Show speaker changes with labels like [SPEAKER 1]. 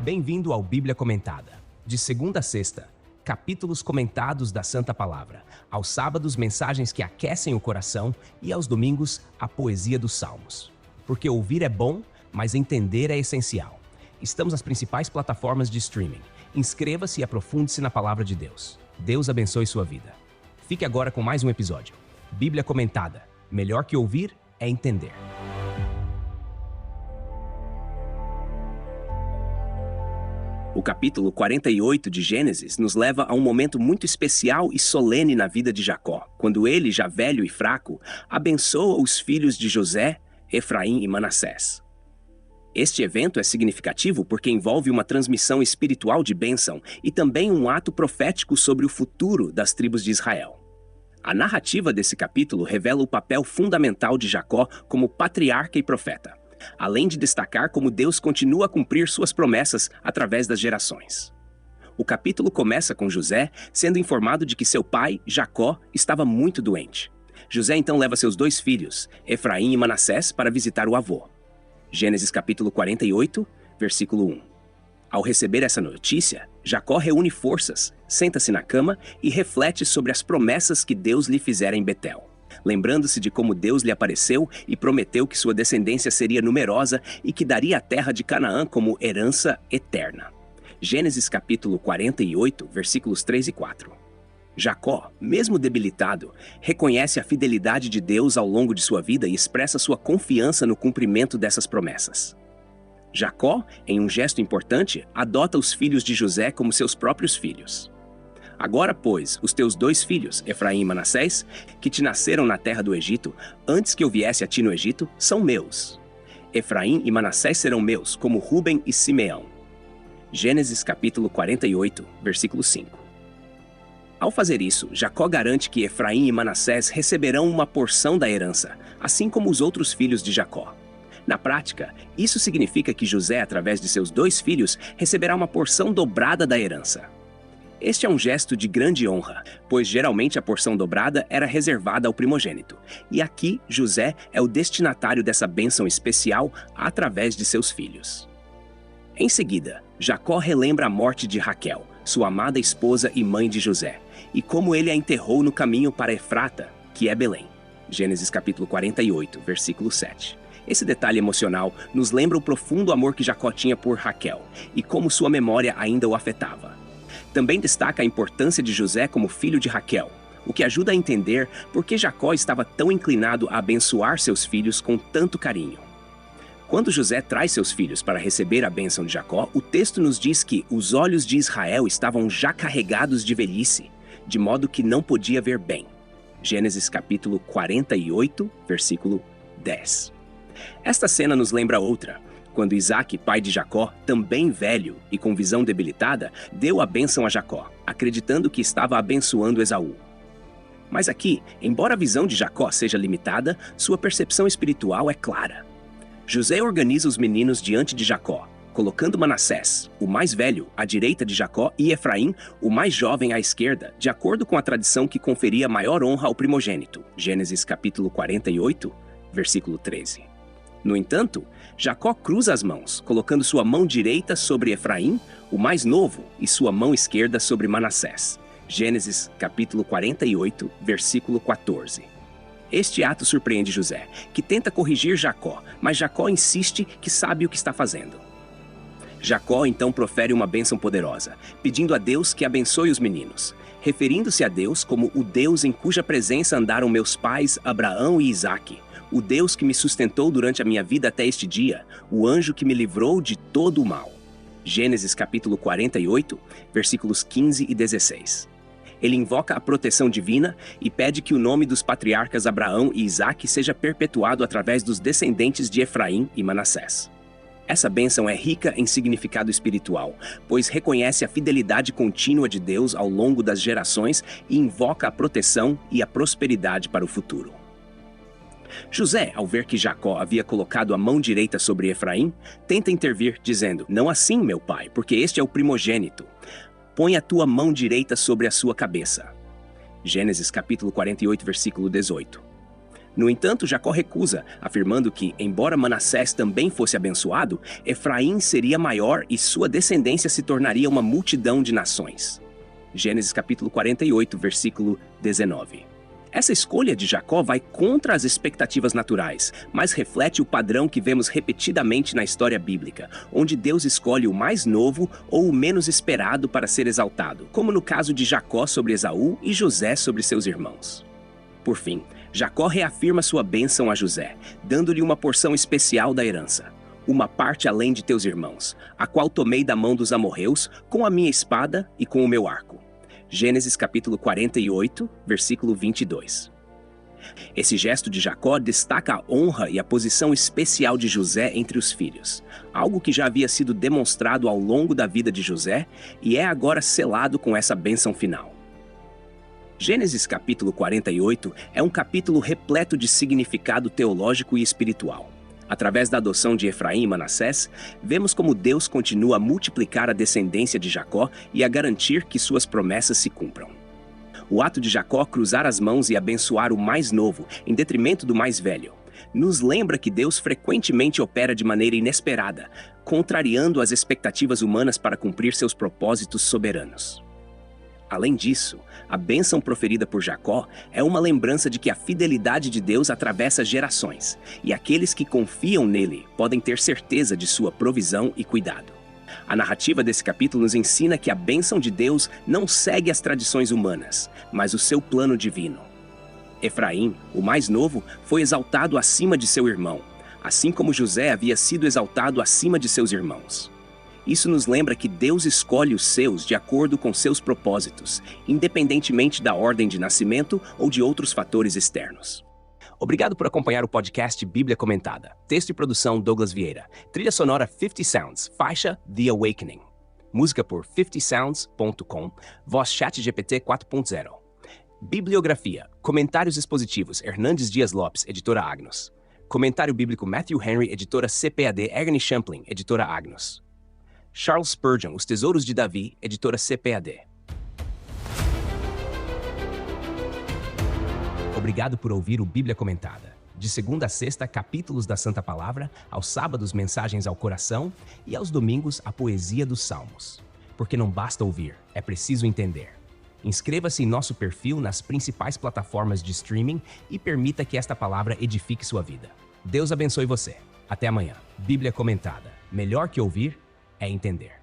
[SPEAKER 1] Bem-vindo ao Bíblia Comentada. De segunda a sexta, capítulos comentados da Santa Palavra. Aos sábados, mensagens que aquecem o coração e aos domingos, a poesia dos Salmos. Porque ouvir é bom, mas entender é essencial. Estamos nas principais plataformas de streaming. Inscreva-se e aprofunde-se na Palavra de Deus. Deus abençoe sua vida. Fique agora com mais um episódio. Bíblia Comentada. Melhor que ouvir é entender. O capítulo 48 de Gênesis nos leva a um momento muito especial e solene na vida de Jacó, quando ele, já velho e fraco, abençoa os filhos de José, Efraim e Manassés. Este evento é significativo porque envolve uma transmissão espiritual de bênção e também um ato profético sobre o futuro das tribos de Israel. A narrativa desse capítulo revela o papel fundamental de Jacó como patriarca e profeta, além de destacar como Deus continua a cumprir suas promessas através das gerações. O capítulo começa com José sendo informado de que seu pai, Jacó, estava muito doente. José então leva seus dois filhos, Efraim e Manassés, para visitar o avô. Gênesis capítulo 48, versículo 1. Ao receber essa notícia, Jacó reúne forças, senta-se na cama e reflete sobre as promessas que Deus lhe fizera em Betel, lembrando-se de como Deus lhe apareceu e prometeu que sua descendência seria numerosa e que daria a terra de Canaã como herança eterna. Gênesis capítulo 48, versículos 3 e 4. Jacó, mesmo debilitado, reconhece a fidelidade de Deus ao longo de sua vida e expressa sua confiança no cumprimento dessas promessas. Jacó, em um gesto importante, adota os filhos de José como seus próprios filhos. Agora, pois, os teus dois filhos, Efraim e Manassés, que te nasceram na terra do Egito, antes que eu viesse a ti no Egito, são meus. Efraim e Manassés serão meus, como Ruben e Simeão. Gênesis capítulo 48, versículo 5. Ao fazer isso, Jacó garante que Efraim e Manassés receberão uma porção da herança, assim como os outros filhos de Jacó. Na prática, isso significa que José, através de seus dois filhos, receberá uma porção dobrada da herança. Este é um gesto de grande honra, pois geralmente a porção dobrada era reservada ao primogênito. E aqui, José é o destinatário dessa bênção especial através de seus filhos. Em seguida, Jacó relembra a morte de Raquel, sua amada esposa e mãe de José, e como ele a enterrou no caminho para Efrata, que é Belém. Gênesis capítulo 48, versículo 7. Esse detalhe emocional nos lembra o profundo amor que Jacó tinha por Raquel, e como sua memória ainda o afetava. Também destaca a importância de José como filho de Raquel, o que ajuda a entender por que Jacó estava tão inclinado a abençoar seus filhos com tanto carinho. Quando José traz seus filhos para receber a bênção de Jacó, o texto nos diz que os olhos de Israel estavam já carregados de velhice, de modo que não podia ver bem. Gênesis capítulo 48, versículo 10. Esta cena nos lembra outra, quando Isaque, pai de Jacó, também velho e com visão debilitada, deu a bênção a Jacó, acreditando que estava abençoando Esaú. Mas aqui, embora a visão de Jacó seja limitada, sua percepção espiritual é clara. José organiza os meninos diante de Jacó, colocando Manassés, o mais velho, à direita de Jacó, e Efraim, o mais jovem, à esquerda, de acordo com a tradição que conferia maior honra ao primogênito. Gênesis capítulo 48, versículo 13. No entanto, Jacó cruza as mãos, colocando sua mão direita sobre Efraim, o mais novo, e sua mão esquerda sobre Manassés. Gênesis capítulo 48, versículo 14. Este ato surpreende José, que tenta corrigir Jacó, mas Jacó insiste que sabe o que está fazendo. Jacó então profere uma bênção poderosa, pedindo a Deus que abençoe os meninos, referindo-se a Deus como o Deus em cuja presença andaram meus pais Abraão e Isaque, o Deus que me sustentou durante a minha vida até este dia, o anjo que me livrou de todo o mal. Gênesis capítulo 48, versículos 15 e 16. Ele invoca a proteção divina e pede que o nome dos patriarcas Abraão e Isaque seja perpetuado através dos descendentes de Efraim e Manassés. Essa bênção é rica em significado espiritual, pois reconhece a fidelidade contínua de Deus ao longo das gerações e invoca a proteção e a prosperidade para o futuro. José, ao ver que Jacó havia colocado a mão direita sobre Efraim, tenta intervir, dizendo: "Não assim, meu pai, porque este é o primogênito. Põe a tua mão direita sobre a sua cabeça." Gênesis capítulo 48, versículo 18. No entanto, Jacó recusa, afirmando que, embora Manassés também fosse abençoado, Efraim seria maior e sua descendência se tornaria uma multidão de nações. Gênesis capítulo 48, versículo 19. Essa escolha de Jacó vai contra as expectativas naturais, mas reflete o padrão que vemos repetidamente na história bíblica, onde Deus escolhe o mais novo ou o menos esperado para ser exaltado, como no caso de Jacó sobre Esaú e José sobre seus irmãos. Por fim, Jacó reafirma sua bênção a José, dando-lhe uma porção especial da herança. Uma parte além de teus irmãos, a qual tomei da mão dos amorreus com a minha espada e com o meu arco. Gênesis capítulo 48, versículo 22. Esse gesto de Jacó destaca a honra e a posição especial de José entre os filhos, algo que já havia sido demonstrado ao longo da vida de José e é agora selado com essa bênção final. Gênesis capítulo 48 é um capítulo repleto de significado teológico e espiritual. Através da adoção de Efraim e Manassés, vemos como Deus continua a multiplicar a descendência de Jacó e a garantir que suas promessas se cumpram. O ato de Jacó cruzar as mãos e abençoar o mais novo, em detrimento do mais velho, nos lembra que Deus frequentemente opera de maneira inesperada, contrariando as expectativas humanas para cumprir seus propósitos soberanos. Além disso, a bênção proferida por Jacó é uma lembrança de que a fidelidade de Deus atravessa gerações, e aqueles que confiam nele podem ter certeza de sua provisão e cuidado. A narrativa desse capítulo nos ensina que a bênção de Deus não segue as tradições humanas, mas o seu plano divino. Efraim, o mais novo, foi exaltado acima de seu irmão, assim como José havia sido exaltado acima de seus irmãos. Isso nos lembra que Deus escolhe os seus de acordo com seus propósitos, independentemente da ordem de nascimento ou de outros fatores externos. Obrigado por acompanhar o podcast Bíblia Comentada. Texto e produção Douglas Vieira. Trilha sonora 50 Sounds, faixa The Awakening. Música por 50sounds.com, voz ChatGPT 4.0. Bibliografia, comentários expositivos Hernandes Dias Lopes, editora Agnus. Comentário bíblico Matthew Henry, editora CPAD Ernie Champlin, editora Agnus. Charles Spurgeon, Os Tesouros de Davi, editora CPAD. Obrigado por ouvir o Bíblia Comentada. De segunda a sexta, capítulos da Santa Palavra, aos sábados, mensagens ao coração e aos domingos, a poesia dos Salmos. Porque não basta ouvir, é preciso entender. Inscreva-se em nosso perfil nas principais plataformas de streaming e permita que esta palavra edifique sua vida. Deus abençoe você. Até amanhã. Bíblia Comentada. Melhor que ouvir é entender.